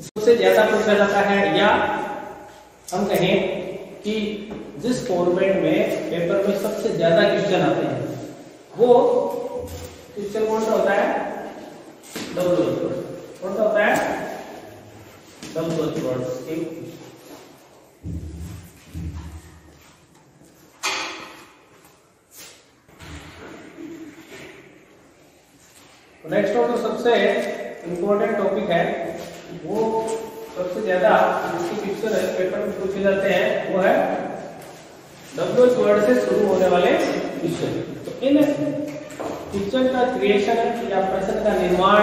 सबसे ज्यादा पूछा जाता है, या हम कहें कि जिस फॉर्मेट में पेपर में सबसे ज्यादा क्वेश्चन आते हैं वो क्वेश्चन कौन सा होता है? डब्ल्यूएच। कौन सा होता है? डब्ल्यूएच। नेक्स्ट और जो सबसे इंपॉर्टेंट टॉपिक है, वो सबसे ज्यादा जिसकी पिक्चर है पेपर में पूछे जाते हैं, वो है डब्ल्यूएच वर्ड से शुरू होने वाले क्वेश्चन। तो इन क्वेश्चन का क्रिएशन या प्रश्न का निर्माण,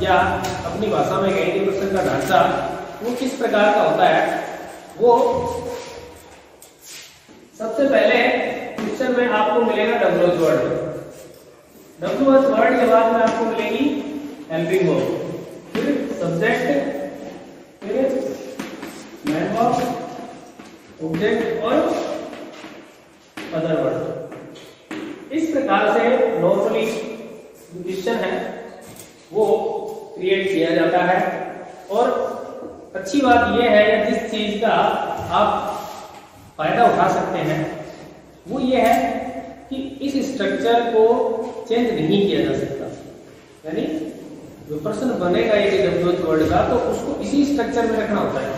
या अपनी भाषा में कहेंगे प्रश्न का ढांचा, वो किस प्रकार का होता है? वो सबसे पहले क्वेश्चन में आपको मिलेगा डब्ल्यूएच वर्ड। डब्ल्यूएच वर्ड के बाद में आपको मिलेगी हेल्पिंग वर्ब, फिर सब्जेक्ट, फिर मैन वर्ब, ऑब्जेक्ट और अदर वर्ड। इस प्रकार से नॉर्मली क्वेश्चन है वो क्रिएट किया जाता है। और अच्छी बात यह है, या जिस चीज का आप फायदा उठा सकते हैं, वो ये है कि इस स्ट्रक्चर को चेंज नहीं किया जा सकता। यानी जो प्रश्न बनेगा ये डब्ल्यूएच वर्ड का, तो उसको इसी स्ट्रक्चर में रखना होता है।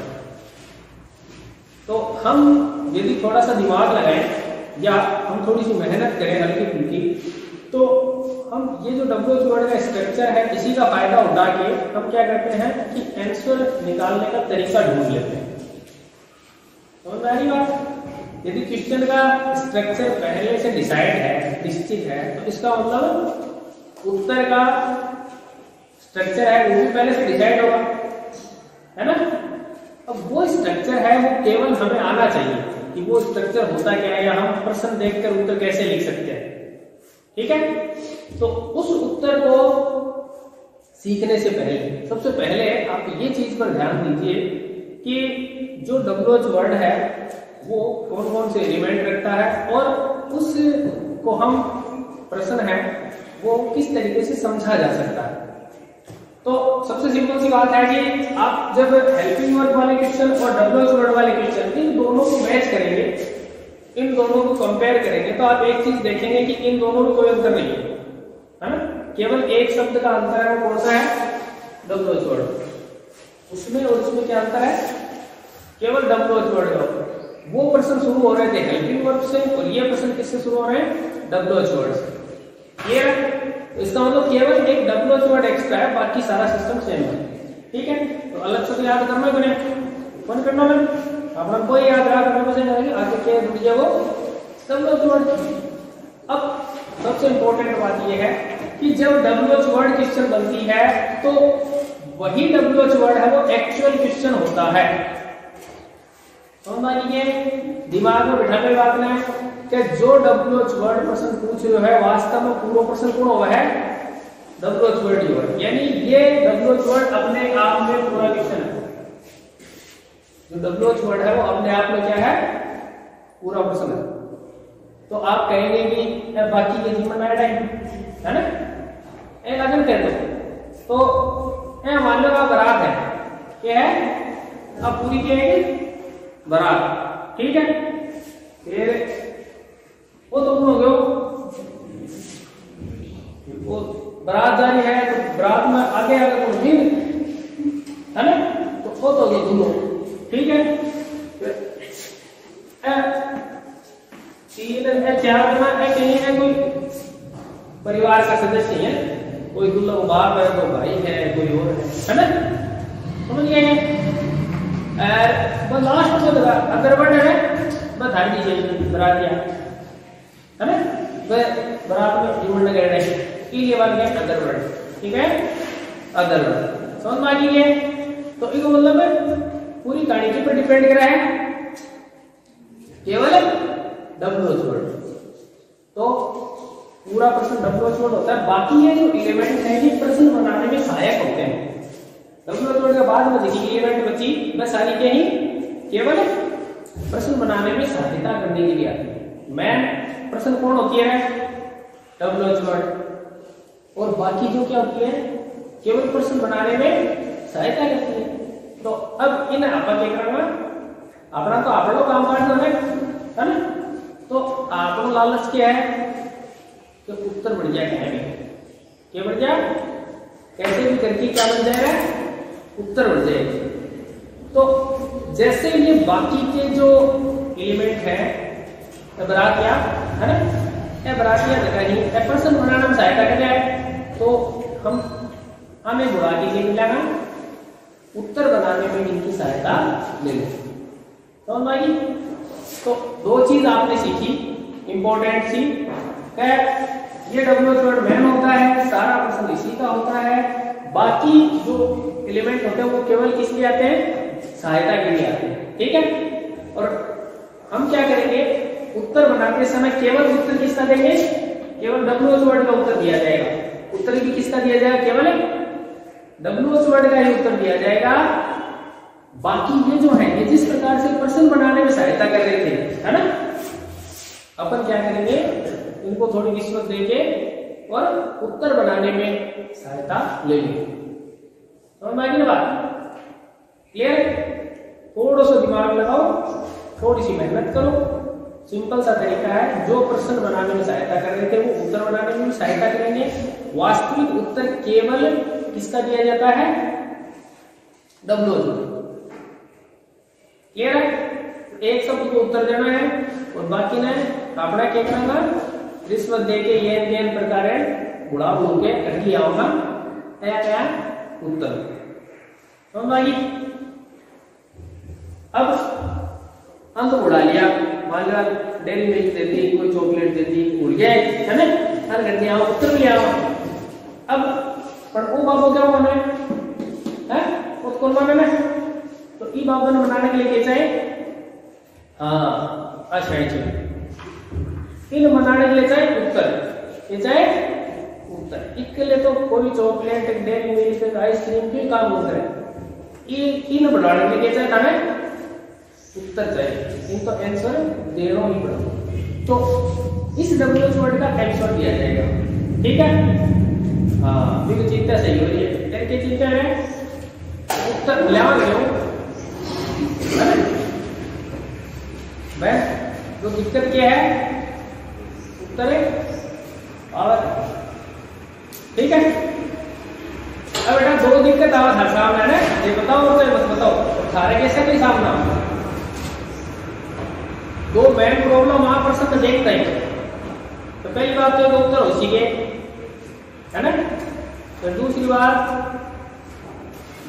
तो हम यदि थोड़ा सा दिमाग लगाएं या हम थोड़ी सी मेहनत करें हल्की फुल्की, तो हम ये जो डब्ल्यूएच वर्ड का स्ट्रक्चर है, इसी का फायदा उठा के हम क्या करते हैं कि आंसर निकालने का तरीका ढूंढ लेते हैं। समझ आ रही बात? यदि क्वेश्चन का स्ट्रक्चर पहले से डिसाइड है, निश्चित है, तो इसका मतलब उत्तर का स्ट्रक्चर है वो भी पहले से डिसाइड होगा, है ना? अब वो स्ट्रक्चर है वो केवल हमें आना चाहिए कि वो स्ट्रक्चर होता क्या है, या हम प्रश्न देखकर उत्तर कैसे लिख सकते हैं। ठीक है? तो उस उत्तर को सीखने से पहले सबसे पहले आप ये चीज पर ध्यान दीजिए कि जो डब्ल्यूएच वर्ड है वो कौन कौन से एलिमेंट रखता है, और उसको हम प्रश्न है वो किस तरीके से समझा जा सकता है। तो सबसे सिंपल सी बात है कि आप जब हेल्पिंग वर्ब वाले क्वेश्चन और डब्ल्यूएच वर्ड वाले क्वेश्चन, इन दोनों को मैच करेंगे, इन दोनों को कंपेयर करेंगे, तो आप एक चीज देखेंगे कि इन दोनों में कोई अंतर नहीं है ना? केवल एक शब्द का अंतर है, वो कौन सा है? WH word. उसमें और उसमें क्या अंतर है? केवल डब्ल्यूएच वर्ड का। वो प्रश्न शुरू हो रहे थे हेल्पिंग वर्ब से, और ये प्रश्न किससे शुरू हो रहे हैं? डब्ल्यूएच वर्ड से। ये इसका मतलब केवल एक डब्ल्यूएच वर्ड एक्स्ट्रा है, बाकी सारा सिस्टम सेम है। ठीक है? तो अलग से याद करना है मैंने, कौन करना है अपना कोई याद रहा करने से जाएंगे आगे क्या जुड़ जाए वो डब्ल्यूएच वर्ड। अब सबसे इंपॉर्टेंट बात ये है कि जब डब्ल्यूएच वर्ड क्वेश्चन बनती है, तो वही डब्ल्यूएच वर्ड है वो एक्चुअल क्वेश्चन होता है। समझ लीजिए, दिमाग में बिठाने बात में कि जो डब्ल्यूएच वर्ड प्रश्न पूछ रहे है, वास्तव में पूरा प्रश्न कौन हुआ है? डब्ल्यूएच वर्ड ही वर्ड। यानी ये डब्ल्यूएच वर्ड अपने आप में पूरा क्वेश्चन है। जो डब्ल्यूएच वर्ड है वो अपने आप में क्या है? पूरा प्रश्न है। तो आप कहेंगे कि बाकी के जीवन में टाइम है ना, ए लगन कर दो, तो ए मान लो आप बरात है, क्या है? अब पूरी क्या है? बरात। ठीक है? फिर वो तो हो गया, वो बरात जारी है, तो बरात में आगे आगे तो दिन है ना, तो वो तो हो गया दोनों। ठीक है? तीन है, चार जना है, कहीं है कोई परिवार का सदस्य है, कोई दूल्हा बाप है, कोई भाई है, कोई और है ना? समझ गए? लास्ट में अदरवर्ड है, बस ध्यान दीजिए बरातिया है ना, बरात में डिमांड कर रहे हैं ये बात है अदरवर्ड। ठीक है? अदरवर्ड समझ में आ गई है? तो इसका मतलब पूरी कहानी के ऊपर डिपेंड कर रहा है केवल डब्ल्यूएच वर्ड। तो पूरा प्रश्न डब्ल्यूएच वर्ड होता है, बाकी ये जो एलिमेंट है ये प्रश्न बनाने में सहायक होते हैं। डब्ल्यूएच वर्ड के बाद में देखिए एलिमेंट बची बस सारी क्या ही केवल प्रश्न बनाने में सहायता करने के लिए आती है। मैन प्रश्न कौन होती है? WH word. और बाकी जो क्या होती है? केवल प्रश्न बनाने में सहायता करती है। तो अब इन अपन क्या करना, अपना तो आप लोग काम काटना है ना। तो आपको लालच क्या है कि उत्तर बढ़ जाए, क्या बढ़ जाए, कैसे भी करके क्या बन जाएगा, उत्तर बढ़ जाएगा। तो जैसे ये बाकी के जो एलिमेंट है बरातिया है ना, बरातिया जगह ही प्रश्न बनाने में सहायता कर जाए, तो हम हमें बुरा के लिए मिलेगा, उत्तर बनाने में इनकी सहायता ले लें। समझ में आई? तो दो चीज आपने सीखी इंपॉर्टेंट सी, क्या ये WH वर्ड मैन होता है, सारा प्रश्न इसी का होता है, बाकी जो एलिमेंट होते हैं वो केवल किस लिए आते हैं, सहायता के लिए आते हैं। ठीक है, और हम क्या करेंगे, उत्तर बनाते समय केवल उत्तर किसका देंगे, केवल WH वर्ड का उत्तर दिया जाएगा। उत्तर भी किसका दिया जाएगा, केवल WH वर्ड का ही उत्तर दिया जाएगा। बाकी ये जो है, ये जिस प्रकार से प्रश्न बनाने में सहायता कर रहे थे, है ना, अपन क्या करेंगे, इनको थोड़ी रिश्वत देके और उत्तर बनाने में सहायता लेंगे। समझ में आ गई ना बात? क्लियर? थोड़ा सा दिमाग लगाओ, थोड़ी सी मेहनत करो, सिंपल सा तरीका है। जो प्रश्न बनाने में सहायता कर रहे थे वो उत्तर बनाने में भी सहायता करेंगे। वास्तविक उत्तर केवल किसका दिया जाता है, WH। क्लियर है? एक शब्द को उत्तर देना है और बाकी ने अपना क्या करना, रिश्वत देके ये प्रकार बुढ़ा बुढ़ के कट लिया होगा क्या उत्तर। समझ आ गई? अब हम तो उड़ा लिया, मान लिया डेयरी मिल्क देती, कोई चॉकलेट देती, उड़ गया है ना, हर कर दिया, उत्तर भी आओ। अब पर वो बाबू क्या माने है, वो कौन माने ना, तो ई बाबू ने बनाने के लिए कैसा है, हाँ अच्छा इन बनाने के लिए चाहे उत्तर, ये चाहे उत्तर, इसके लिए तो कोई चॉकलेट, डेयरी मिल्क, आइसक्रीम के काम होता है, इन बनाने के लिए चाहे हमें उत्तर चाहिए, इनको आंसर देना ही पड़ेगा। तो इस WH वर्ड का आंसर दिया जाएगा। ठीक है, हाँ बिल्कुल, चिंता सही हो रही है, क्या चिंता है, उत्तर ले जो दिक्कत क्या है, उत्तर और ठीक है। अब बेटा दो दिक्कत आवा था सामने ना, ये बताओ और मत बताओ, सारे कैसे कोई सामना, दो मेन प्रॉब्लम आप प्रश्न देखते हैं। तो पहली बात तो उत्तर हो सीखे, है ना, तो दूसरी बात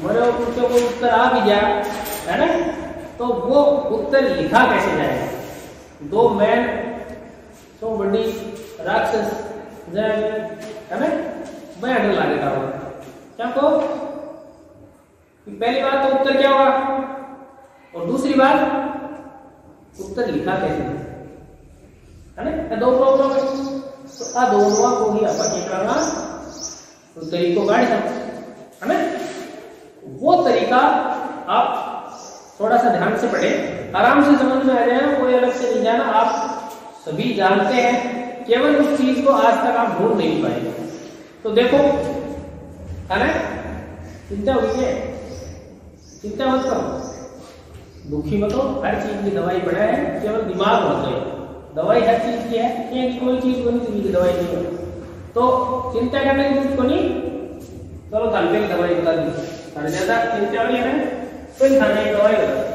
मेरे पूछो को उत्तर आ भी जाए, है ना, तो वो उत्तर लिखा कैसे जाएगा। दो मैन तो बड़ी राक्षस है ना, मैं डर लगेगा क्या को, पहली बात तो उत्तर क्या होगा, और दूसरी बात उत्तर लिखा कैसे, है ना, दो प्रॉब्लम है। तो आ दोनों को ही अपन क्या करना, तो तरीको गाड़ी है ना, वो तरीका आप थोड़ा सा ध्यान से पढ़े, आराम से समझ में आ जाएगा, कोई अलग से नहीं जाना, आप सभी जानते हैं, केवल उस चीज को आज तक आप ढूंढ नहीं पाए। तो देखो, है ना, चिंता हुई है, चिंता मत करो, दुखी मत हो, हर चीज की दवाई बड़ा है, केवल दिमाग होता है, दवाई हर चीज की है, ये कोई चीज को नहीं की दवाई नहीं है, तो चिंता करने की चीज को नहीं, चलो हल्के की दवाई बता दी, ज्यादा चिंता वाली है ना, कोई खाने की दवाई बता।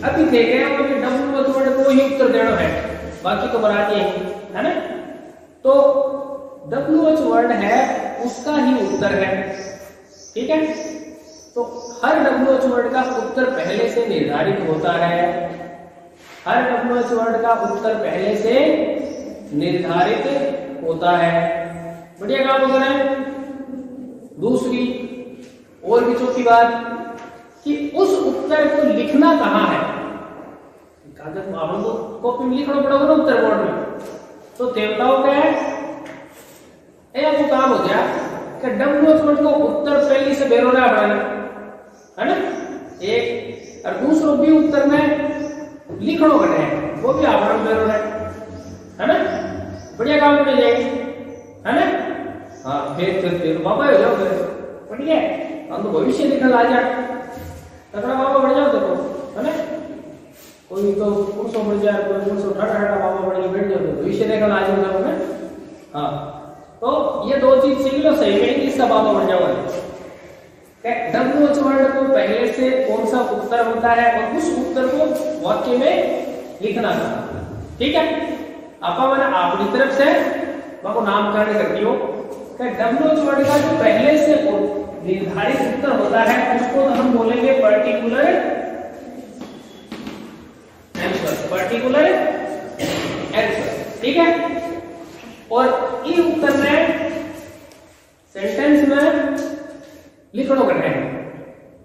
अभी देखे हैं कि WH वर्ड को ही उत्तर देना है, बाकी तो बनाते हैं, है ना, तो WH वर्ड है उसका ही उत्तर है। ठीक है, तो हर WH वर्ड का उत्तर पहले से निर्धारित होता है, हर WH वर्ड का उत्तर पहले से निर्धारित होता है। बढ़िया काम हो रहा है। दूसरी और भी चौथी बात कि उस उत्तर को लिखना कहां है, कागज में आप लोग कॉपी में लिखना पड़ेगा ना उत्तर बोर्ड में, तो देवताओं क्या है, वो काम हो गया कि WH वर्ड को उत्तर पहले से बेरोना बनाना, है ना, एक, और दूसरों भी उत्तर में लिखनो बने, वो भी आवरण बेरोना है ना, बढ़िया काम करने जाएगी, है ना, हाँ फिर बाबा हो जाओ, ठीक है, हम तो भविष्य लिखना आ जाए, तगड़ा बाबा बढ़ जाओ देखो, है ना? कोई तो पुरुषों बढ़ जाए, कोई पुरुषों ठाठा बाबा बढ़ के बैठ जाओ, तो विषय देखा आज हो जाओ ना। हाँ, तो ये दो चीज सीख लो, सही में इसका बाबा बढ़ जाओ। WH वर्ड को पहले से कौन सा उत्तर होता है और उस उत्तर को वाक्य में लिखना था, ठीक है? आपा मैंने अपनी तरफ से आपको नामकरण करती हो। WH वर्ड का जो पहले से निर्धारित उत्तर होता है उसको हम बोलेंगे पर्टिकुलर आंसर, पर्टिकुलर आंसर, ठीक है? और ई उत्तर में सेंटेंस में लिखनो करना है,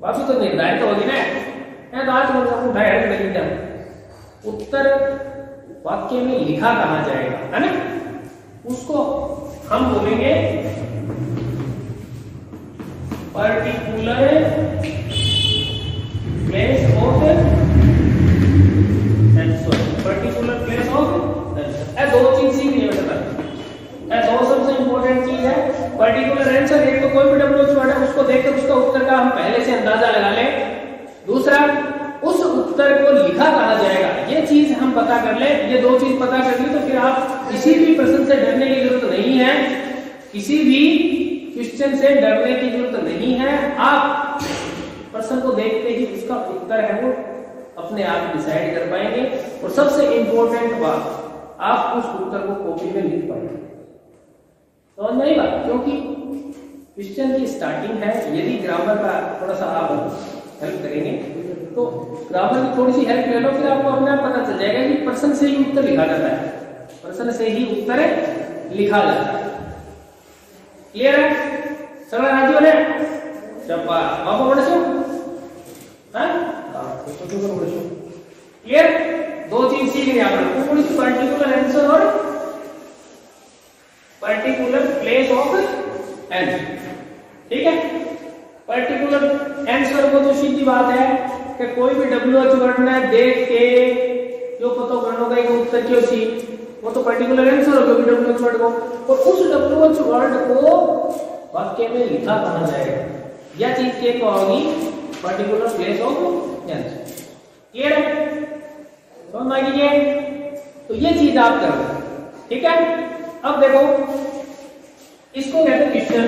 बाकी तो निर्धारित होगी ना। मैं तो आज बोलूंगा डायरेक्ट नहीं जाऊं, उत्तर वाक्य में लिखा कहां जाएगा, है ना? उसको हम बोलेंगे particular place of answer, particular place of answer. दो चीज सीख लिया बेटा, दो सबसे इंपॉर्टेंट चीज है। पर्टिकुलर आंसर, एक तो कोई भी WH वर्ड है उसको देखकर उसका उत्तर का हम पहले से अंदाजा लगा लें। दूसरा, उस उत्तर को लिखा कहा जाएगा, ये चीज हम पता कर ले। ये दो चीज पता कर ली तो फिर आप किसी भी प्रश्न से डरने की जरूरत नहीं है, किसी भी क्वेश्चन से डरने की जरूरत नहीं है। आप प्रश्न को देखते ही उसका उत्तर है वो अपने आप डिसाइड कर पाएंगे। और सबसे इंपॉर्टेंट बात, आप उस उत्तर को कॉपी में लिख पाएंगे। समझ में आई बात? क्योंकि क्वेश्चन की स्टार्टिंग है, यदि ग्रामर का थोड़ा सा आप हेल्प करेंगे तो ग्रामर की थोड़ी सी हेल्प ले लो, फिर आपको अपने आप पता चल जाएगा कि प्रश्न से ही उत्तर लिखा जाता है, प्रश्न से ही उत्तर लिखा जाता है। क्लियर है? सगळं राजी होले? चप्पा बाबा बडसो, हां तो बडसो। क्लियर? दो चीज सीख लिया आपने, थोड़ी सी पर्टिकुलर आंसर और पर्टिकुलर प्लेस ऑफ आंसर, ठीक है? पर्टिकुलर आंसर को तो सीधी बात है कि कोई भी WH वर्ड ने देख के जो पता करना का उत्तर क्यों सी, वो तो पर्टिकुलर आंसर होगा WH वर्ड को। और उस WH वर्ड को वाक्य में लिखा कहा जाएगा, यह चीज के होगी particular place of answer. Clear है? समझ आ गई है? तो ये चीज आप करो, ठीक है? अब देखो, इसको कहते हैं क्वेश्चन,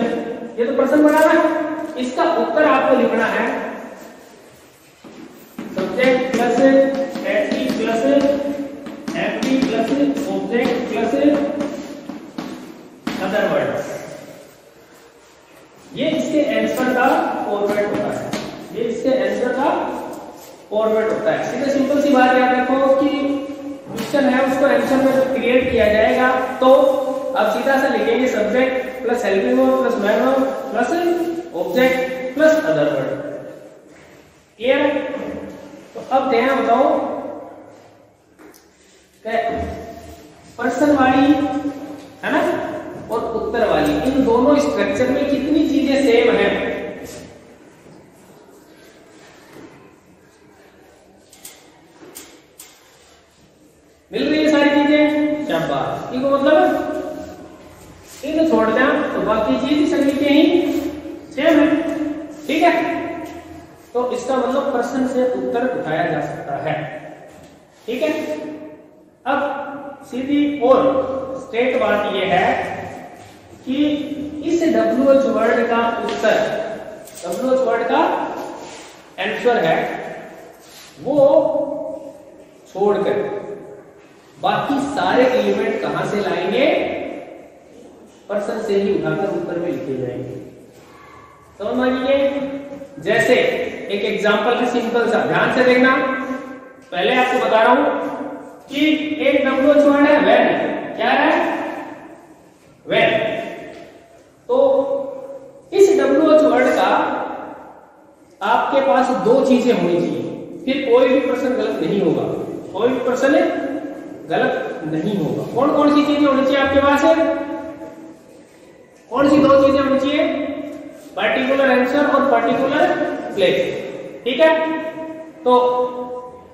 ये तो प्रश्न बनाना है, इसका उत्तर आपको लिखना है subject plus eighty plus FD plus object plus other word. ये इसके आंसर का फॉर्मेट होता है, ये इसके आंसर का फॉर्मेट होता है। सीधे सिंपल सी बात याद रखो कि क्वेश्चन है उसको आंसर में जब क्रिएट किया जाएगा तो आप सीधा सा लिखेंगे subject plus helping verb plus man verb plus object plus other word. Clear है? तो अब ध्यान बताओ, पर्सन वाली है ना और उत्तर वाली, इन दोनों स्ट्रक्चर में कितनी चीजें सेम है? मिल रही है सारी चीजें? शाबाश। इनको मतलब इनको छोड़ दें तो बाकी चीज सभी के ही सेम है, ठीक है? तो इसका मतलब प्रश्न से उत्तर उठाया जा सकता है, ठीक है? अब सीधी और स्ट्रेट बात यह है कि इस WH वर्ड का उत्तर, WH वर्ड का आंसर है वो छोड़कर बाकी सारे एलिमेंट कहां से लाएंगे? प्रश्न से ही उठाकर उत्तर में लिखे जाएंगे। समझ में आ गई? जैसे एक एग्जांपल है सिंपल सा, ध्यान से देखना। पहले आपको बता रहा हूं कि एक WH वर्ड है व्हेन, क्या है? व्हेन। तो इस WH वर्ड का आपके पास दो चीजें होनी चाहिए, फिर कोई भी प्रश्न गलत नहीं होगा, कोई भी प्रश्न गलत नहीं होगा। कौन कौन सी चीजें होनी चाहिए आपके पास? कौन सी दो चीजें होनी चाहिए? पर्टिकुलर आंसर और पर्टिकुलर प्लेस, ठीक है? तो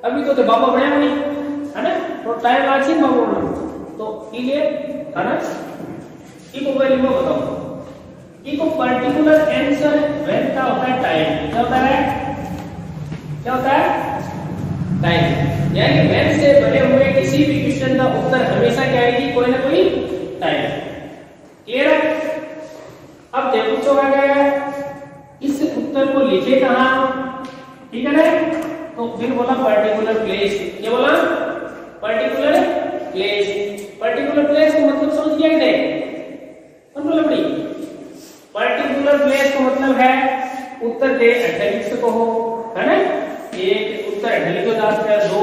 अभी तो बाबा बढ़िया नहीं है ना, तो टाइम लाग सी बाबा बढ़ना, तो ये है ना, इको वैल्यू बताओ। इको पर्टिकुलर आंसर व्हेन का होता है टाइम, क्या होता है? क्या होता है? टाइम। यानी when से बने हुए किसी भी क्वेश्चन का उत्तर हमेशा क्या आएगी? कोई ना कोई टाइम। क्लियर है? अब देखो पूछा गया है इस उत्तर को लिखे कहां? ठीक है ना? तो फिर बोला पर्टिकुलर प्लेस। क्या बोला? Particular place. पर्टिकुलर प्लेस का मतलब समझ गया कि नहीं? पर्टिकुलर प्लेस का मतलब है उत्तर दे इटैलिक्स को हो, है ना? एक उत्तर इटैलिक दास है, दो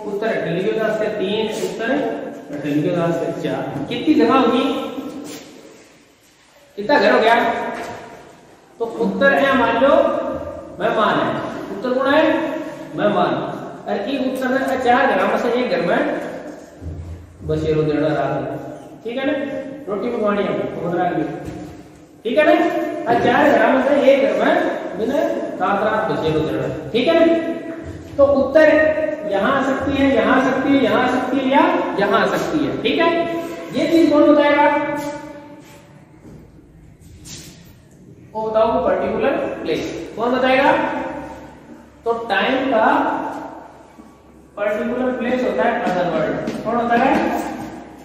उत्तर इटैलिक दास है, तीन उत्तर इटैलिक दास है, चार। कितनी जगह होगी? कितना घर हो गया? तो उत्तर है मान लो मेहमान है, उत्तर कौन है? मेहमान। और एक उत्तर है चार घर में से एक घर में बसेरो देना रात में, ठीक है ना? रोटी पकवानी है 15 की, ठीक है ना? और चार घर में से एक घर में बिना रात बसेरो देना, ठीक है ना? तो उत्तर यहां आ सकती है, यहां आ सकती है, यहां आ सकती है या यहां आ सकती है, ठीक है? ये चीज कौन बताएगा? वो बताओ पर्टिकुलर प्लेस कौन बताएगा? तो टाइम का पर्टिकुलर प्लेस होता है अदर वर्ड। कौन होता है?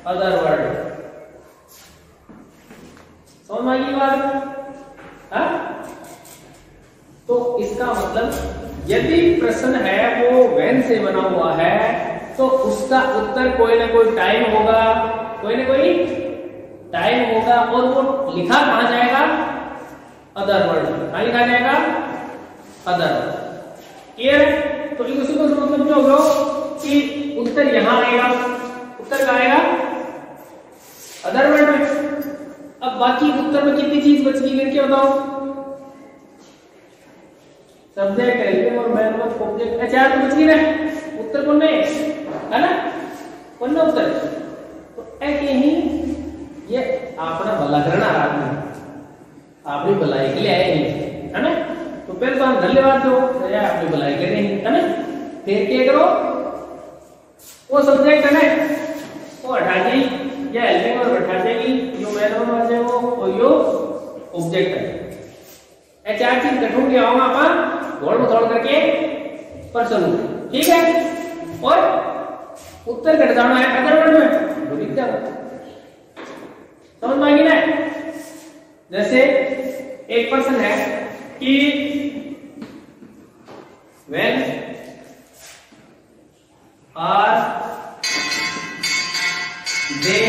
Other word. समझ में आई बात? हाँ? तो इसका मतलब यदि प्रश्न है वो when से बना हुआ है तो उसका उत्तर कोई ना कोई टाइम होगा, कोई ना कोई टाइम होगा। और वो लिखा कहां जाएगा? Other word. कहां लिखा जाएगा? अदर। क्लियर है? तो उसी को मतलब क्या होगा कि उत्तर यहां आएगा। उत्तर कहां आएगा? अदर वर्ड में। अब बाकी उत्तर में कितनी चीज बच गई करके बताओ? सब्जेक्ट, हेल्पिंग और मैन वर्ब, ऑब्जेक्ट, चार तो बच गई ना। उत्तर कौन है ना? कौन ना उत्तर? तो ऐसे ही ये अपना भला करना आदमी आपने भलाई के लिए आए नहीं, है ना? तो पहले तो हम धन्यवाद दो, आपने भलाई कर रहे हैं, है ना? फिर क्या करो? वो सब्जेक्ट है ना वो हटा दी या हेल्पिंग और हटा देगी, जो मैन वर्ब है वो यो ऑब्जेक्ट है। ये चार चीज कटूंग के आऊंगा अपन घोड़ में तोड़ करके पर्सन, ठीक है? और उत्तर घट जाना है अदर वर्ड में, वो दिखता है। समझ में आएगी ना? जैसे एक पर्सन है कि when are they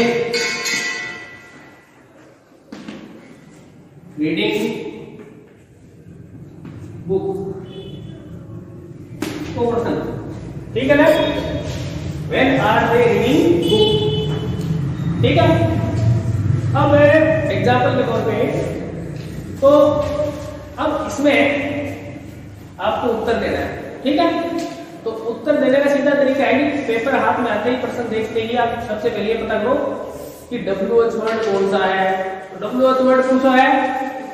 reading book? वो पर्सन, ठीक है ना? when are they reading book, ठीक है? अब एग्जाम्पल के तौर पे तो अब इसमें आपको उत्तर देना है, ठीक है? तो उत्तर देने का सीधा तरीका है कि पेपर हाथ में आते ही प्रश्न देखते ही आप सबसे पहले पता करो कि WH वर्ड कौन सा है। तो WH वर्ड कौन सा है?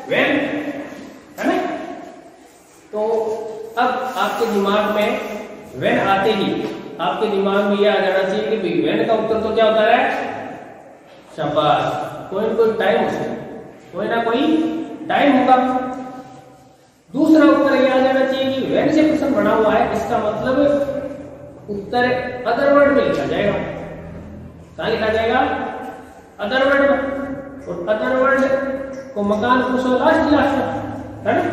when, है ना? तो अब आपके दिमाग में when आते ही आपके दिमाग में यह आ जाना चाहिए कि भाई when का उत्तर तो क्या होता है? शाबाश, कोई ना कोई टाइम होगा, कोई ना कोई टाइम होगा। दूसरा उत्तर यह आ जाना चाहिए कि when से प्रश्न बना हुआ है, इसका मतलब उत्तर अदर वर्ड में लिखा जाएगा। कहां लिखा जाएगा? अदर वर्ड में। और अदर वर्ड को मकान पूछो लास्ट है ना?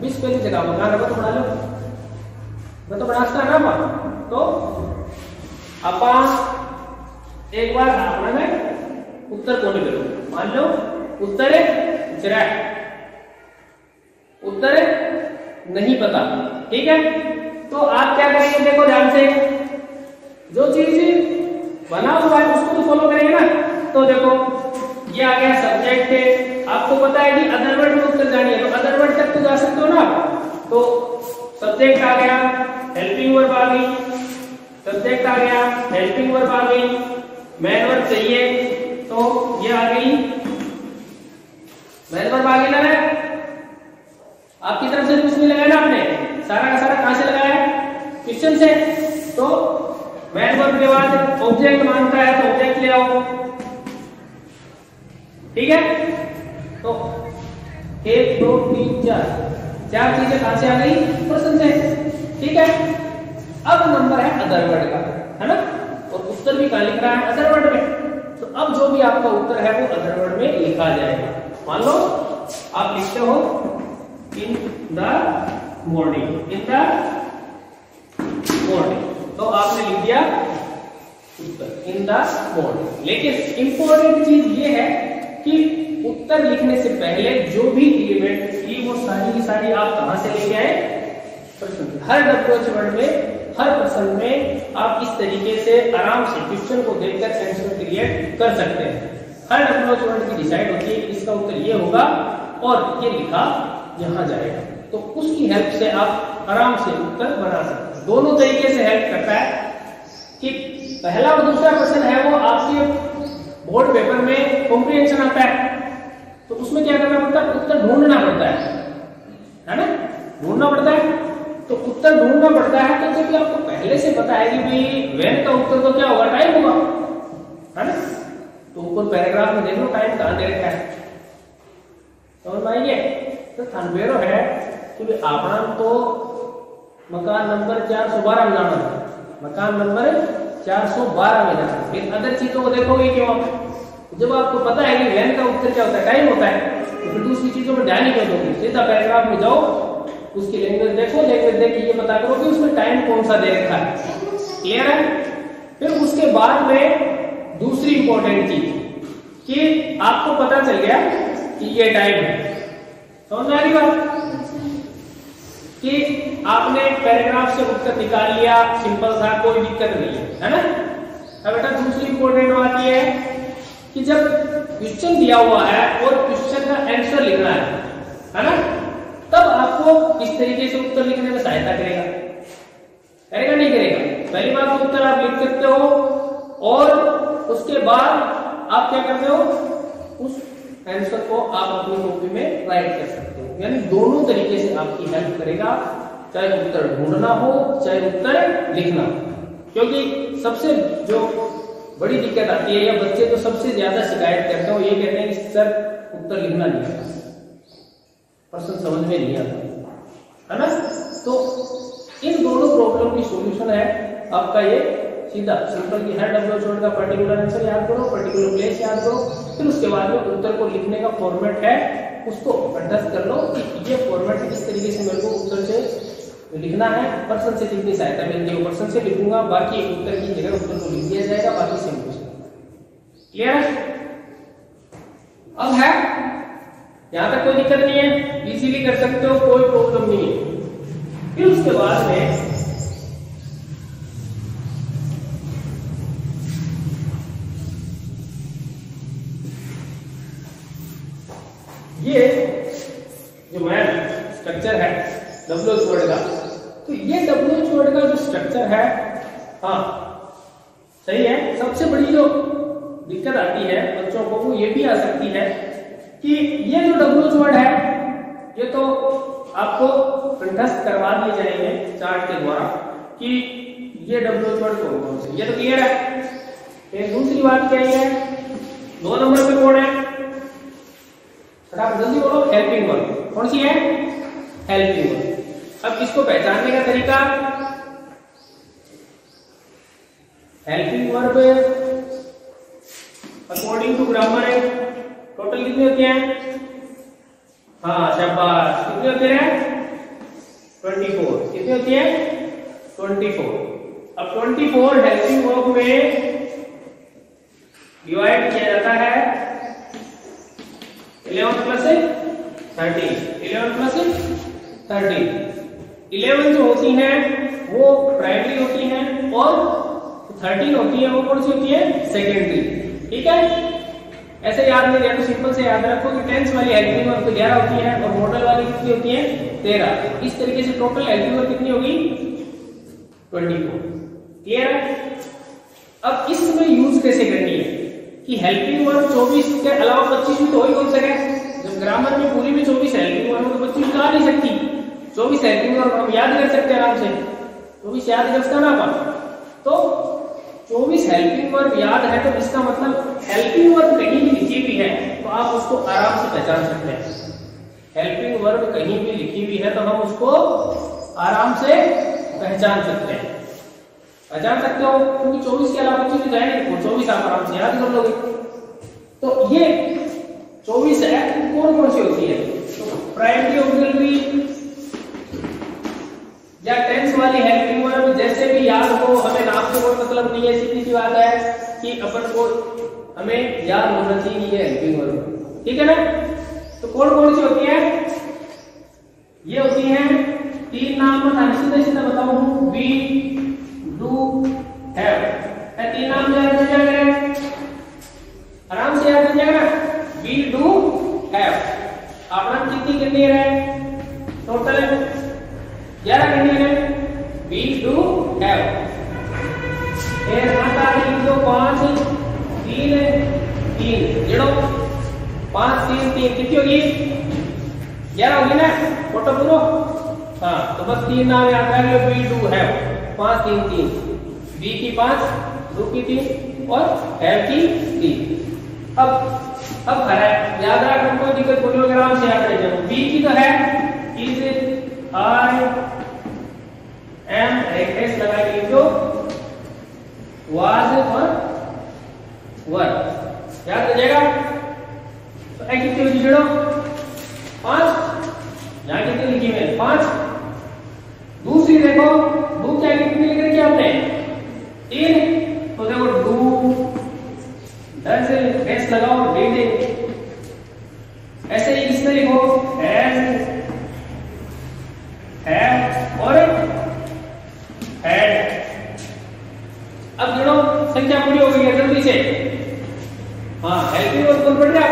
20 पहली जगह मकान है तो बना लो, मैं तो बनाता ना पा। तो अपा एक बार आपने में उत्तर कौन करो? मान लो उत्तर जरा उत्तर नहीं पता, ठीक है? तो आप क्या करेंगे? देखो ध्यान से, जो चीज बना हुआ है उसको तो फॉलो करेंगे ना। तो देखो ये आ गया सब्जेक्ट, आपको पता है कि अदर वर्ड में उत्तर जानी है तो अदर वर्ड तक तो जा सकते हो ना। तो सब्जेक्ट आ गया, हेल्पिंग वर्ब आ गई, सब्जेक्ट आ गया, हेल्पिंग वर्ब आ गई, मैन वर्ब चाहिए तो ये आ गई मैन वर्ब आ गई ना। आपकी तरफ से कुछ नहीं लगाया ना आपने, सारा का सारा कहां से लगाया? क्वेश्चन से। तो मैन वर्ब के बाद ऑब्जेक्ट मांगता है तो ऑब्जेक्ट ले आओ, ठीक है? तो 1 2 3 4 चार चीजें कहां से आ गई? प्रश्न से। ठीक है। अब नंबर है अदर वर्ड का, है ना, और उत्तर भी कहां लिख रहा है, अदर वर्ड में। तो अब जो भी आपका उत्तर है वो अदर वर्ड में लिखा जाएगा। मान लो आप लिखते हो in the morning, in the morning, तो आपने लिख दिया उत्तर इन द मॉर्निंग। लेकिन इंपॉर्टेंट चीज ये है कि उत्तर लिखने से पहले जो भी एलिमेंट थी वो सारी की सारी आप कहां से लेके आए, प्रश्न। हर WH वर्ड में, हर प्रश्न में आप इस तरीके से आराम से क्वेश्चन को देखकर आंसर क्रिएट कर सकते हैं। हर WH वर्ड की डिसाइड होती है इसका उत्तर ये होगा और ये लिखा यहां जाएगा। तो उसकी हेल्प से आप आराम से उत्तर बना सकते हैं। दोनों तरीके से हेल्प करता है कि पहला और दूसरा प्रश्न है वो आपके बोर्ड पेपर में कॉम्प्रिहेंशन आता है, तो उसमें क्या करना पड़ता है, उत्तर ढूंढना पड़ता है ना, ढूंढना पड़ता है। तो उत्तर ढूंढना पड़ता है तो जब आपको पहले से पता है कि भाई व्हेन का उत्तर तो क्या होगा, टाइम होगा, है ना। तो ऊपर पैराग्राफ में देख लो टाइम कहां दे रखा है, समझ में आइए। तो थनवेरो है कि आपन तो मकान नंबर 412 में जाना है, मकान नंबर 412 में जाना है। फिर अदर चीजों को देखोगे क्यों आप, जब आपको पता है कि व्हेन का उत्तर क्या होता है, टाइम होता है, तो फिर दूसरी चीजों में ध्यान ही क्यों दोगे। सीधा पैराग्राफ में जाओ, उसकी लैंग्वेज देखो, लैंग्वेज देख के ये पता करो कि उसमें टाइम कौन सा दे रखा है, क्लियर है। फिर उसके बाद में दूसरी इंपॉर्टेंट चीज कि आपको पता चल गया कि ये टाइम है, समझ में आ रही बात, कि आपने पैराग्राफ से उत्तर निकाल लिया, सिंपल था, कोई दिक्कत नहीं है ना। अब बेटा दूसरी इंपॉर्टेंट बात ये है कि जब क्वेश्चन दिया हुआ है और क्वेश्चन का आंसर लिखना है ना, तब आपको किस तरीके से उत्तर लिखने में सहायता करेगा, करेगा नहीं करेगा। पहली बात तो उत्तर आप लिख सकते हो और उसके बाद आप क्या करते हो, उस आंसर को आप अपनी कॉपी में राइट कर सकते हो। यानी दोनों तरीके से आपकी हेल्प करेगा, चाहे उत्तर ढूंढना हो चाहे उत्तर लिखना हो। क्योंकि सबसे जो बड़ी दिक्कत आती है, या बच्चे तो सबसे ज्यादा शिकायत करते हैं, वो ये कहते हैं कि सर उत्तर लिखना नहीं आता, प्रश्न समझ में नहीं आता, है ना। तो इन दोनों प्रॉब्लम की सॉल्यूशन है आपका ये सीधा सिंपल की हर WH वर्ड का पर्टिकुलर आंसर याद करो, पर्टिकुलर प्लेस याद करो, फिर उसके बाद में उत्तर को लिखने का फॉर्मेट है उसको कंठस्थ कर लो कि ये फॉर्मेट इस तरीके से मेरे को उत्तर से लिखना है, पर्सन से कितनी सहायता मिलती है पर्सन से लिखूंगा, बाकी उत्तर की जगह उत्तर को लिख दिया जाएगा, बाकी सेम क्वेश्चन, क्लियर है। अब है यहां तक कोई दिक्कत नहीं है, इजीली कर सकते हो, कोई प्रॉब्लम नहीं है। फिर उसके बाद में ये जो मैम स्ट्रक्चर है WH वर्ड का, तो ये WH वर्ड का जो स्ट्रक्चर है, हाँ सही है। सबसे बड़ी जो दिक्कत आती है बच्चों को वो ये भी आ सकती है कि ये जो WH वर्ड है ये तो आपको कंठस्थ करवा दिए जाएंगे चार्ट के द्वारा कि ये WH वर्ड कौन से, ये तो क्लियर है। फिर दूसरी बात क्या है, 2 नंबर पे कौन है, आप जल्दी बोलो, हेल्पिंग वर्ब। कौन सी है, हेल्पिंग वर्ब। अब इसको पहचानने का तरीका, helping verb according to grammar है टोटल कितने होते हैं, हाँ शाबाश, कितने होते हैं 24, कितने होती है 24। अब 24 हेल्पिंग वर्ब में डिवाइड किया जाता है 11 प्लस 13, 11 प्लस 13। 11 जो होती है वो प्राइमरी होती है और 13 होती है वो कौन सी होती है, सेकेंडरी, ठीक है। ऐसे याद नहीं रहे तो सिंपल से याद रखो कि टेंस वाली हेल्पिंग वर्ब 11 होती है और मॉडल वाली कितनी होती है 13। इस तरीके से टोटल हेल्पिंग वर्ब कितनी होगी 24, क्लियर है। अब इसमें यूज कैसे करनी है कि हेल्पिंग वर्ब 24 के अलावा 25 भी तो हो ही कौन सके, जब ग्रामर में पूरी में 24 हेल्पिंग वर्ब तो 25 तो आ नहीं सकती। 24 हेल्पिंग वर्ब हम याद कर सकते हैं आराम से, 24 याद कर सकता ना अपन, तो 24 हेल्पिंग वर्ब याद है तो इसका मतलब हेल्पिंग वर्ब कहीं भी लिखी हुई है तो आप उसको आराम से पहचान सकते हैं। हेल्पिंग वर्ब कहीं भी लिखी हुई है तो हम उसको आराम से पहचान सकते हैं। पहचान सकते हो क्योंकि 24 के अलावा कुछ भी जाएंगे वो 24 आप आराम से याद कर लोगे। तो ये 24 है कौन कौन सी होती है? तो प्राइमरी ऑक्सिलरी या टेंस वाली हेल्पिंग वर्ब जैसे भी याद हो, हमें नाम से कोई मतलब नहीं है, सीधी सी बात है कि अपन को हमें याद होना चाहिए ये हेल्पिंग वर्ब, ठीक है ना। तो कौन कौन सी होती है? ये होती है 3 नाम मैं सीधे सीधे बताऊं, बी, डू, हैव। 3 नाम याद कर जाएगा, आराम से याद कर जाएगा ना। Be, do, have. आपने कितनी करनी है? टोटल 11 करनी है। Be, do, have. फिर आता है जो 5 3 3 जोड़ो 5 3 3 कितनी होगी? 11 होगी ना, फोटो पूरा। हाँ तो बस 3 नाम याद कर लो, बी, डू, हैव। 5 3 3, बी की 5, डू की 3 और हैव की 3। अब है याद रख, हमको दिक्कत बोलो आराम से याद रखिए। बी की तो है इज, आई, एम, एस लगाएंगे जो वाज और वर, याद रखिएगा। तो एक कितनी होगी जोड़ो 5, यहाँ कितनी लिखी है 5। दूसरी देखो डू क्या कितनी लिख रखी है आपने 3, तो देखो डू डन से एस लगाओ, डिड। ऐसे ही इसमें लिखो हैज, हैव और हैड। अब जोड़ो संख्या पूरी हो गई है जल्दी से। हाँ हेल्पिंग वर्ब कौन पढ़ रहे हैं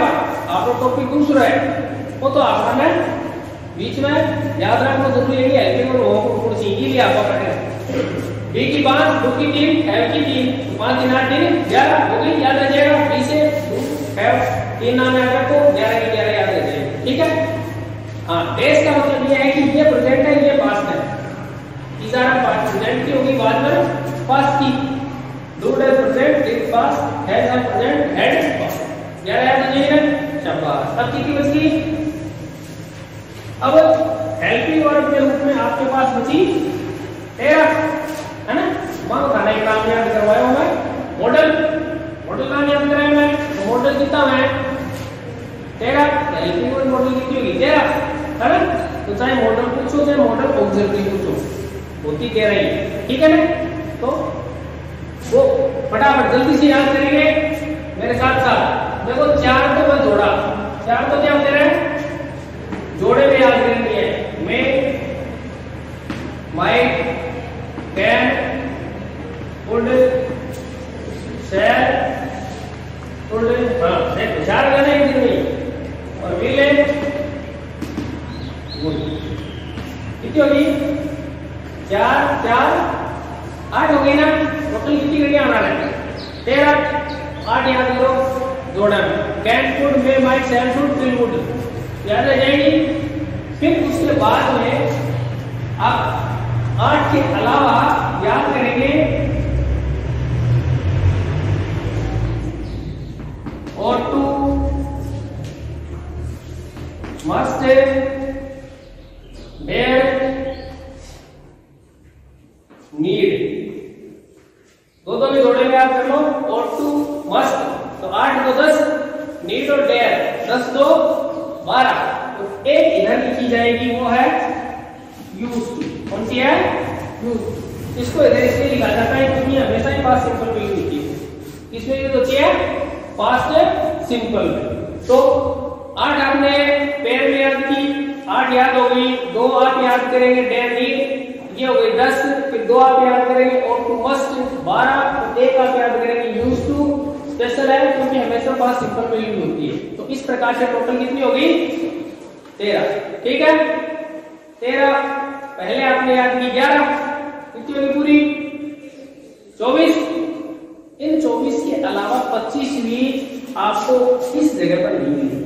आप लोग टॉपिक पूछ रहे हैं वो तो आपने बीच में याद रखना जरूरी है। हेल्पिंग वर्ब वो कौन सी ये लिया आप पढ़ रहे हैं। बी की 5, डू की 3, हैव की 3, 5 3 8 3 11 हो गई, याद रह जाएगा। बी से हैव 3 नाम याद रखो, 11 की 11 याद रह जाएगा, ठीक है। हाँ डेज का मतलब ये है कि ये प्रेजेंट है ये पास्ट है। इशारा पास्ट प्रेजेंट की होगी, बाद में पास्ट की। Do does present, did past, has है प्रेजेंट, हैड पास्ट। 11 याद रह जाएगा, शाबाश। अब कितनी बच गई? अब हेल्पिंग वर्ब के रूप में आपके पास बची 13, है ना। मानो खाना एक काम याद करवाया हूं मैं, मॉडल काम याद कराया मैं। तो मॉडल कितना है 13, हेल्पिंग वर्ब मॉडल कितनी होगी 13, है ना। तो चाहे मॉडल पूछो चाहे मॉडल ऑब्जर्वरी पूछो, होती 13 ही, ठीक है ना। तो वो फटाफट जल्दी से याद करेंगे मेरे साथ साथ। देखो 4 को मैं जोड़ा, 4 को क्या होते रहे जोड़े में याद करनी है। May, might, can, would, shall, would, हाँ देखो 4 गाने एक दिन में, और विल है वुड। कितनी होगी 4 4 8 हो गई ना। टोटल कितनी घड़ियां आना है 13, 8 याद करो जोड़ा में। Can, would, may, might, shall, would, will, would याद रह जाएगी। फिर उसके बाद में आप 8 के अलावा याद करेंगे और टू, मस्ट, डेयर, नीड। दो भी जोड़े में याद कर लो, और टू, मस्ट। तो 8 को 10, नीड और डेयर 10 तो 12। तो एक इधर लिखी जाएगी वो है यूज टू। कौन सी है यूज। इसको इधर इसलिए लिखा जाता है क्योंकि हमेशा ही पास्ट सिंपल में यूज होती है। इसमें यूज होती है पास्ट सिंपल में। तो 8 आपने पेयर में याद की, 8 याद हो गई। 2 आप याद करेंगे डेयर नीड, ये हो गई 10। फिर 2 आप याद करेंगे और टू मस्ट 12। तो 1 आप याद करेंगे यूज टू, स्पेशल है क्योंकि हमेशा पास्ट सिंपल में यूज होती है। तो इस प्रकार से टोटल कितनी होगी 13, ठीक है। 13 पहले आपने याद की 11, कितनी होगी पूरी 24। इन 24 के अलावा 25 भी आपको इस जगह पर नहीं मिली।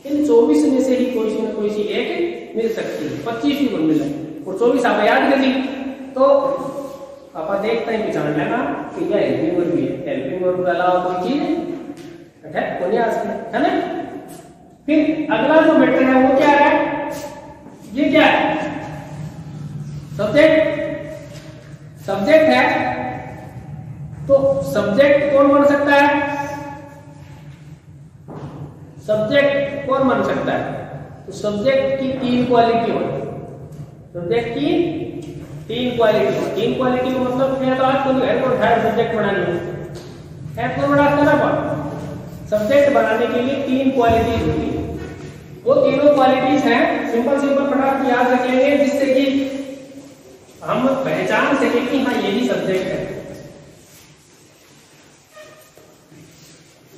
इन 24 में से ही कोई सी ना कोई सी एक मिल सकती है। 25 भी मिले और 24 आप याद कर ली तो आप देखते हैं पहचान लेना कि यह हेल्पिंग वर्ब है। हेल्पिंग वर्ब के अलावा कोई चीज है ना। फिर अगला जो मैटर है वो क्या है, ये क्या है सब्जेक्ट। सब्जेक्ट है तो सब्जेक्ट कौन बन सकता है? सब्जेक्ट कौन बन सकता है? तो सब्जेक्ट की 3 क्वालिटी हो, सब्जेक्ट की 3 क्वालिटी हो। 3 क्वालिटी का मतलब क्या? तो आपको है कौन है सब्जेक्ट बनाने है कौन बनाता है ना? सब्जेक्ट बनाने के लिए 3 क्वालिटीज होती है। वो तीनों क्वालिटीज हैं, सिंपल फटाफट याद रख लेंगे जिससे कि हम पहचान सके कि हाँ यही सब्जेक्ट है।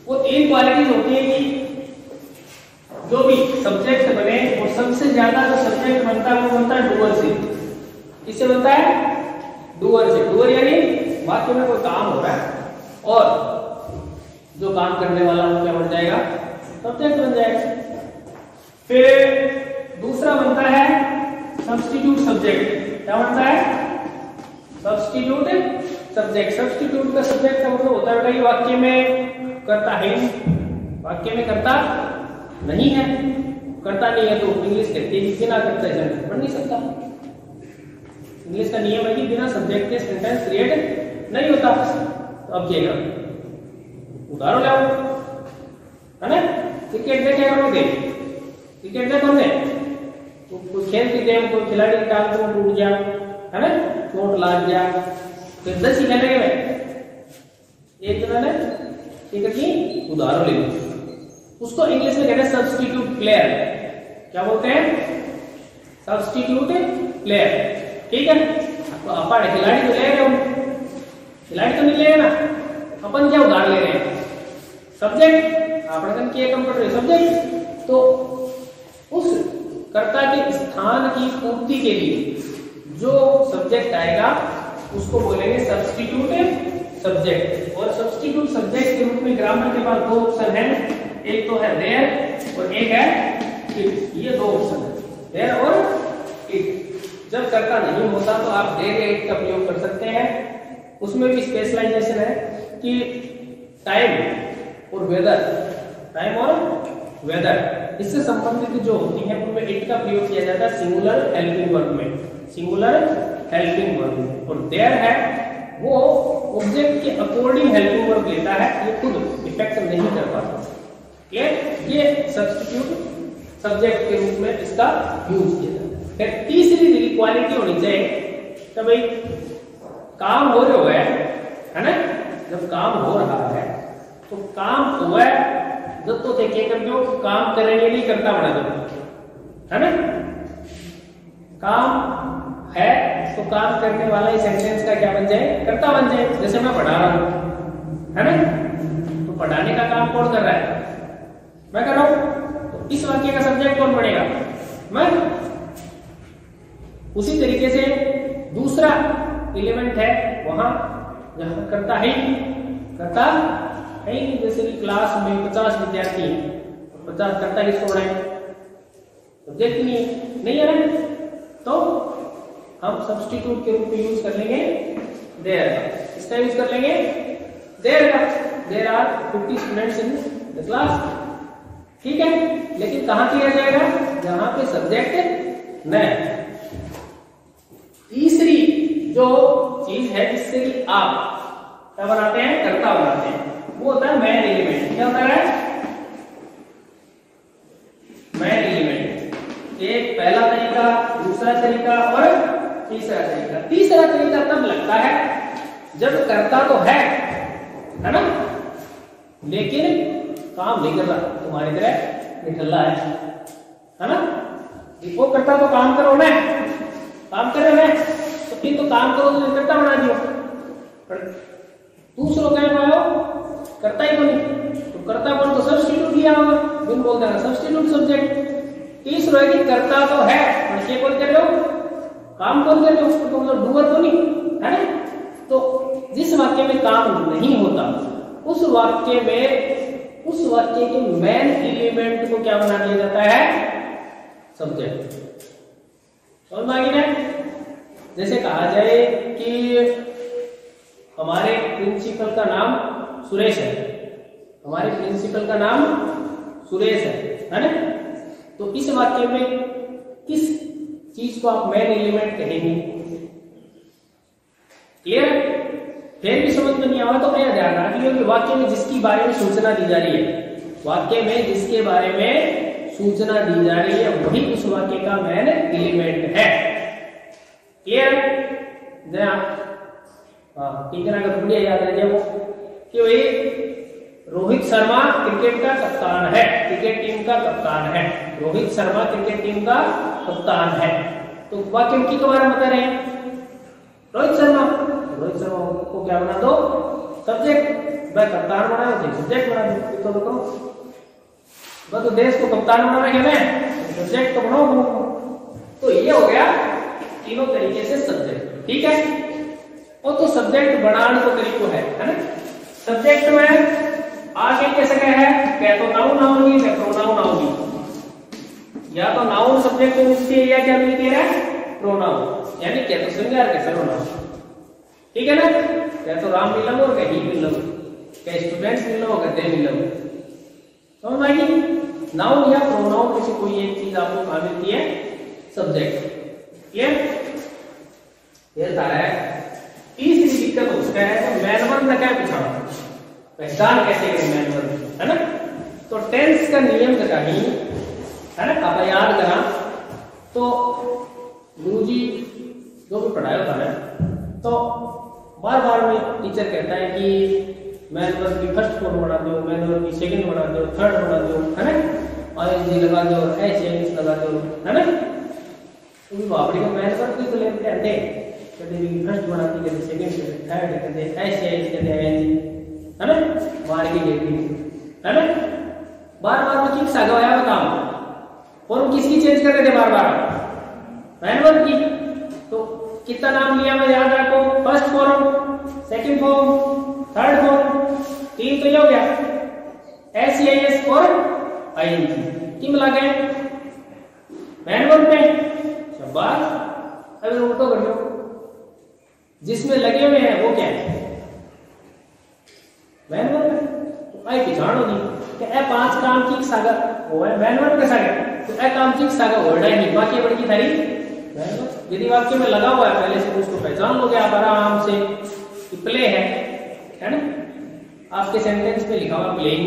वो 3 क्वालिटीज होती है कि जो भी सब्जेक्ट बने और सबसे ज्यादा जो सब्जेक्ट बनता है वो बनता है डूअर से। किससे बनता है? डूअर से। डूअर यानी वाक्य में कोई काम हो रहा है और जो काम करने वाला वो क्या बन जाएगा? सब्जेक्ट बन जाएगा। फिर दूसरा बनता है सब्स्टिट्यूट सब्जेक्ट। क्या बनता है? Substitute subject. सब्स्टिट्यूट का सब्जेक्ट का मतलब होता है कि वाक्य में करता है, वाक्य में करता नहीं है। करता नहीं है तो इंग्लिश कहती है कि बिना करता सेंटेंस बन नहीं सकता। इंग्लिश का नियम है कि बिना सब्जेक्ट के सेंटेंस क्रिएट नहीं होता। तो अब क्या करें? उदाहरण लाओ, है ना? क्रिकेट में क्या करोगे? क्रिकेट में कौन है तो कुछ खेल की गेम, कोई खिलाड़ी की टांग को टूट गया, है ना, चोट लग गया, तो 10 ही खेलेंगे में एक जगह ने क्रिकेट की उदाहरण ले लो। उसको इंग्लिश में कहते हैं सब्स्टिट्यूट प्लेयर। क्या बोलते हैं? Substitute player. ठीक है, तो अपन खिलाड़ी तो ले रहे हो, खिलाड़ी तो नहीं ले रहे ना, अपन क्या उधार ले रहे हैं? सब्जेक्ट। आपने किया कंप्यूटर सब्जेक्ट, तो उस कर्ता के स्थान की पूर्ति के लिए जो सब्जेक्ट आएगा उसको बोलेंगे सब्स्टिट्यूट सब्जेक्ट। और सब्स्टिट्यूट सब्जेक्ट के रूप में ग्रामर के पास 2 ऑप्शन है, एक तो है देयर और एक है इट। ये 2 ऑप्शन है, देयर और इट। जब कर्ता नहीं होता तो आप देयर या इट का प्रयोग कर सकते हैं। उसमें भी स्पेशलाइजेशन है कि टाइम और वेदर, टाइम और वेदर इससे संबंधित जो होती है उनमें इट का प्रयोग किया जाता है सिंगुलर हेल्पिंग वर्ब में, सिंगुलर हेल्पिंग वर्ब में। और देयर है वो ऑब्जेक्ट के अकॉर्डिंग हेल्पिंग वर्ब लेता है, ये खुद इफेक्ट नहीं कर पाता। ये सब्स्टिट्यूट सब्जेक्ट के रूप में इसका यूज किया जाता है। फिर तीसरी क्वालिटी होनी चाहिए कि भाई काम हो रहा है ना, जब काम हो रहा है तो काम हुआ जब तो देखे करके काम करेंगे नहीं करता बना दो, है ना। काम है तो काम करने वाला ही सेंटेंस का क्या बन जाए? करता बन जाए। जैसे मैं पढ़ा रहा हूं, है ना, तो पढ़ाने का काम कौन कर रहा है? मैं कर रहा हूं। तो इस वाक्य का सब्जेक्ट कौन पढ़ेगा? मैं। उसी तरीके से दूसरा एलिमेंट है वहां जहां करता है, करता है। जैसे कि क्लास में 50 विद्यार्थी हैं, 50 करता किसको पढ़ाएं? सब्जेक्ट नहीं है ना, तो हम सब्स्टिट्यूट के रूप में यूज कर लेंगे देयर का। इसका यूज कर लेंगे देयर का। There are 50 students in the class. ठीक है, लेकिन कहां किया जाएगा? जहां पे सब्जेक्ट न। तीसरी जो चीज है जिससे कि आप क्या बनाते हैं? कर्ता बनाते हैं, वो होता है मैन एलिमेंट। क्या होता है? Man element. एक पहला तरीका, दूसरा तरीका और तीसरा तरीका। तीसरा तरीका तब लगता है जब कर्ता तो है ना, लेकिन काम नहीं कर रहा, तुम्हारी तरह निठल्ला है ना। वो करता तो काम करो ना, काम कर रहे हैं तो फिर तो काम करो तो करता बना दियो। दूसरों कह पाओ करता ही नहीं, तो करता कौन? तो सब्स्टिट्यूट लिया होगा, बिन बोलते हैं सब्स्टिट्यूट सब्जेक्ट। तीसरा है कि करता तो है पर ये कौन कर रहे हो? काम कौन कर रहे हो? तो मतलब डूअर तो नहीं है ना। तो जिस वाक्य में काम नहीं होता उस वाक्य के मेन एलिमेंट को क्या बना दिया जाता है? सब्जेक्ट। समझ में आ गई ना? जैसे कहा जाए कि हमारे प्रिंसिपल का नाम सुरेश है, हमारे प्रिंसिपल का नाम सुरेश है ना। तो इस वाक्य में किस चीज को आप मेन एलिमेंट कहेंगे? फिर भी समझ में नहीं आवा तो यह ध्यान रखिए कि वाक्य में जिसकी बारे में सूचना दी जा रही है, वाक्य में जिसके बारे में सूचना दी जा रही है वही उस वाक्य का मेन एलिमेंट है। क्लियर? ठीक है ना? बढ़िया याद रखिए वो कि वही रोहित शर्मा क्रिकेट का कप्तान है, क्रिकेट टीम का कप्तान है। रोहित शर्मा क्रिकेट टीम का कप्तान है। तो वाक्य की के बारे में बता रहे हैं रोहित शर्मा को क्या बना दो? सब्जेक्ट। मैं कप्तान बना दो, सब्जेक्ट बना दो। तो बस तो देश को कप्तान बनाना है मैं, सब्जेक्ट तो बनाओ। तो ये हो गया तीनों तरीके से सब्जेक्ट। ठीक है? और तो सब्जेक्ट बनाने को तरीको है ना? सब्जेक्ट में आगे कैसे क्या है? क्या तो नाउन आओगी, क्या प्रोनाउन आओगी। या तो नाउन सब्जेक्ट में मिलती है या क्या मिलती है? प्रोनाउन। यानी क्या तो श्रृंगार के सर्वनाम। ठीक है ना? क्या तो राम मिलम और क्या ही मिलम, क्या स्टूडेंट्स मिलम और क्या मिलम। समझ में आएगी? नाउन या प्रोनाउन में से कोई एक चीज आपको कहां मिलती है? सब्जेक्ट। क्लियर? ये सारा है। तीसरी दिक्कत उसका है तो मैन वर्ब का क्या पहचान, पहचान कैसे करें मैन वर्ब, है ना? तो टेंस का नियम का ही है ना, आप याद करा तो गुरुजी जो भी पढ़ाया था ना, तो बार बार में टीचर कहता है कि मैन वर्ब की फर्स्ट फॉर्म बना दो, मैन वर्ब की सेकंड बना दो, थर्ड बना दो, है ना? आईएनजी लगा दो, एचएनएस लगा दो, है ना? तो बापड़ी को मैन वर्ब की तो लेते हैं, कभी फर्स्ट बनाती, कभी सेकंड, कभी थर्ड, कभी एचएनएस, कभी आईएनजी, है ना? मार के लेती है ना? बार बार में किस आगे आया काम फॉर्म किसकी चेंज कर रहे थे बार बार? मैन वर्ब की। तो कितना नाम लिया मैं याद रखो, first form, second form, third form, तीन तो ये हो गया एस और आईएनजी। किम लगे मैन वर्ब में। शाबाश। अभी उल्टो कर लो, जिसमें लगे हुए हैं वो क्या है? मैन वर्ब है। तो आई पहचान होगी कि ए पांच काम की सागा वो है मैन वर्ब का सागा, तो ए काम की सागा वर्ड है नहीं, बाकी वर्ड की थारी मैन वर्ब। यदि वाक्य में लगा हुआ है पहले से तो उसको पहचान लोगे आप आराम से कि प्ले है ना? आपके सेंटेंस में लिखा हुआ प्लेइंग,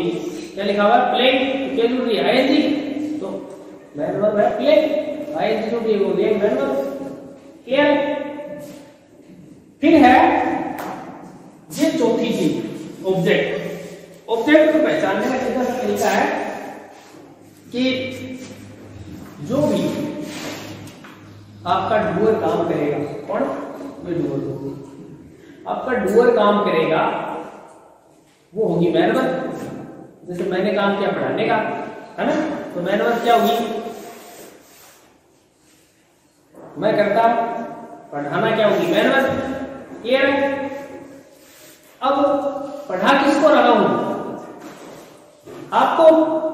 क्या लिखा हुआ? प्लेइंग। क्या जरूरी है? आईएनजी। तो मैन वर्ब है प्ले, आईएनजी जो भी वो दिया मैन वर्ब। क्लियर? फिर है ये चौथी चीज ऑब्जेक्ट। ऑब्जेक्ट को पहचानने का सीधा सा तरीका है कि जो भी आपका डूअर काम करेगा, कौन? ये डूअर, आपका डूअर काम करेगा वो होगी मैन वर्ब। जैसे मैंने काम किया पढ़ाने का, है ना? तो मैन वर्ब क्या होगी? मैं करता पढ़ाना क्या होगी? Man verb. क्लियर है? अब पढ़ा किसको रहा हूं? आपको।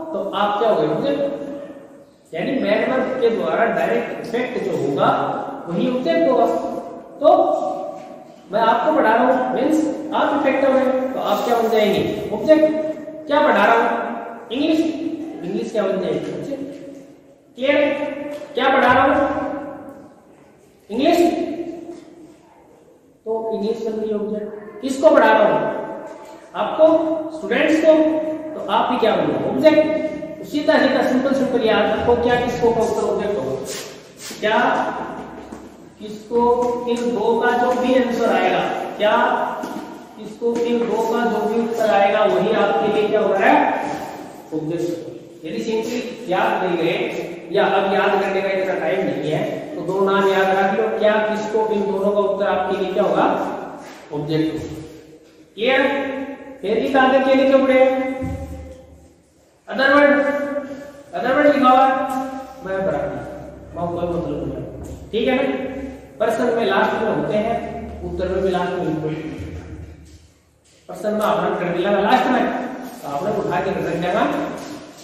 तो आप क्या हो गए? ऑब्जेक्ट। यानी मैन वर्ब के द्वारा डायरेक्ट इफेक्ट जो होगा वही ऑब्जेक्ट होगा। तो मैं आपको पढ़ा रहा हूं मींस आप इफेक्ट हो गए, तो आप क्या बन जाएंगे? ऑब्जेक्ट। क्या पढ़ा रहा हूं? इंग्लिश। इंग्लिश क्या बन जाएगी? ऑब्जेक्ट। क्लियर? क्या पढ़ा रहा हूं? इंग्लिश, तो इंग्लिश बन गई ऑब्जेक्ट। किसको पढ़ा रहा हूं? आपको, स्टूडेंट्स को, तो आप भी क्या बोलो? ऑब्जेक्ट। सीधा सीधा सिंपल याद रखो, क्या किसको का उत्तर ऑब्जेक्ट होगा? क्या किसको इन दो का जो भी आंसर आएगा, क्या किसको इन दो का जो भी उत्तर आएगा वही आपके लिए क्या हो रहा है? ऑब्जेक्ट। यदि सिंपली याद नहीं गए या अब याद करने का इतना टाइम नहीं है तो दो नाम याद रख लो, क्या किसको इन दोनों का उत्तर आपके लिए क्या होगा? ऑब्जेक्ट। क्लियर? फिर इस आगे के लिए क्यों पड़े? अदर वर्ड लिखा हुआ मैं बराबर कोई मतलब नहीं। ठीक है ना? प्रश्न में लास्ट में होते हैं, उत्तर में भी लास्ट में। प्रश्न में आपने कर दिया लास्ट में, तो आपने उठा के रख देगा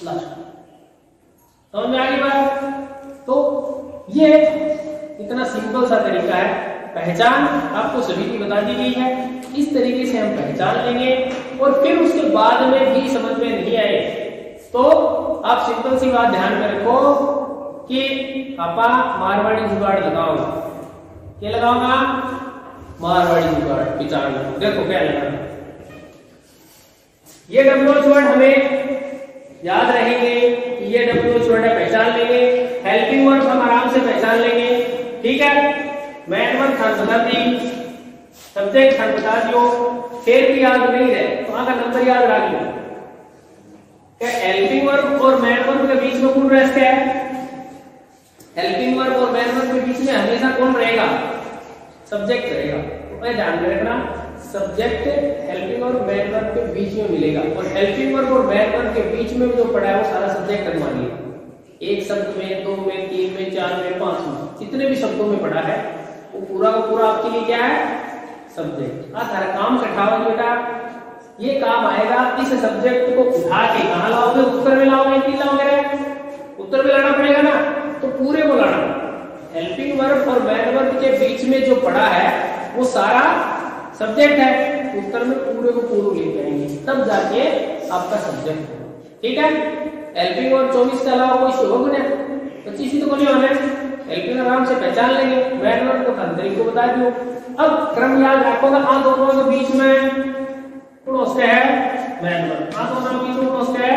लास्ट। समझ में आ गई बात? तो ये इतना सिंपल सा तरीका है। पहचान आपको सभी की बता दी गई है, इस तरीके से हम पहचान लेंगे। और फिर उसके बाद में भी समझ में नहीं आए तो आप सिंपल सी बात ध्यान में रखो कि पापा मारवाड़ी जुगाड़ लगाओ। क्या लगाऊंगा? मारवाड़ी जुगाड़ पहचान लो। देखो क्या लिखा, ये WH वर्ड हमें याद रहेंगे, ये WH वर्ड है, पहचान लेंगे। हेल्पिंग वर्ड हम आराम से पहचान लेंगे, ठीक है। मैन वर्ड खान बता दी, सब्जेक्ट खान बता दियो, फिर भी याद नहीं रहे तो वहां का नंबर याद रख लो। क्या हेल्पिंग वर्ब और मैन वर्ब के बीच में कौन रेस्ट है? हेल्पिंग वर्ब और मैन वर्ब के बीच में हमेशा कौन रहेगा? सब्जेक्ट रहेगा। तो ध्यान में रखना, subject helping verb man verb के बीच में मिलेगा, और हेल्पिंग वर्ब और मैन वर्ब के बीच में जो पड़ा है वो सारा सब्जेक्ट अनुमानिए। एक शब्द में, दो में, तीन में, चार में, पांच में, जितने भी शब्दों में पड़ा है वो पूरा का पूरा आपके लिए क्या है? सब्जेक्ट। हर काम कठाओगे बेटा, ये काम आएगा, इस सब्जेक्ट को उठा के कहां लाओगे? उत्तर में लाओगे कि लाओगे रे? उत्तर में लाना पड़ेगा ना, तो पूरे को लाना। हेल्पिंग वर्ब और मैन वर्ब के बीच में जो पड़ा है वो सारा सब्जेक्ट है, उत्तर में पूरे को पूरे लेके आएंगे, तब जाके आपका सब्जेक्ट होगा, ठीक है। हेल्पिंग वर्ब 24 के अलावा कोई शुभ बने 25 ही तो कोई होने। हेल्पिंग आराम से पहचान लेंगे, मैन वर्ब को हर तरीके को बता दियो। अब क्रम याद रखोगे, आ दोनों के बीच में कौन होता है? Man verb. आ दोनों के बीच में कौन होता है?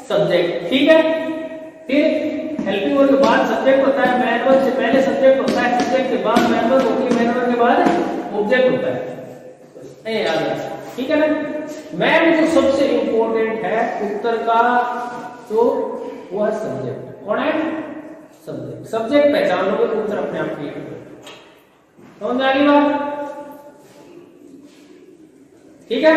सब्जेक्ट, ठीक है। फिर हेल्पिंग वर्ब के बाद सब्जेक्ट होता है, मैन वर्ब से पहले सब्जेक्ट होता है, सब्जेक्ट के बाद मैन वर्ब होती है, मैन वर्ब के बाद ऑब्जेक्ट होता है। नहीं याद है, ठीक है ना। मैन जो सबसे इंपॉर्टेंट है उत्तर का, तो वो है सब्जेक्ट। कौन है? सब्जेक्ट। सब्जेक्ट पहचान लोगे तो उत्तर अपने आप क्लियर हो जाएगा। समझ में आ गई बात? ठीक है।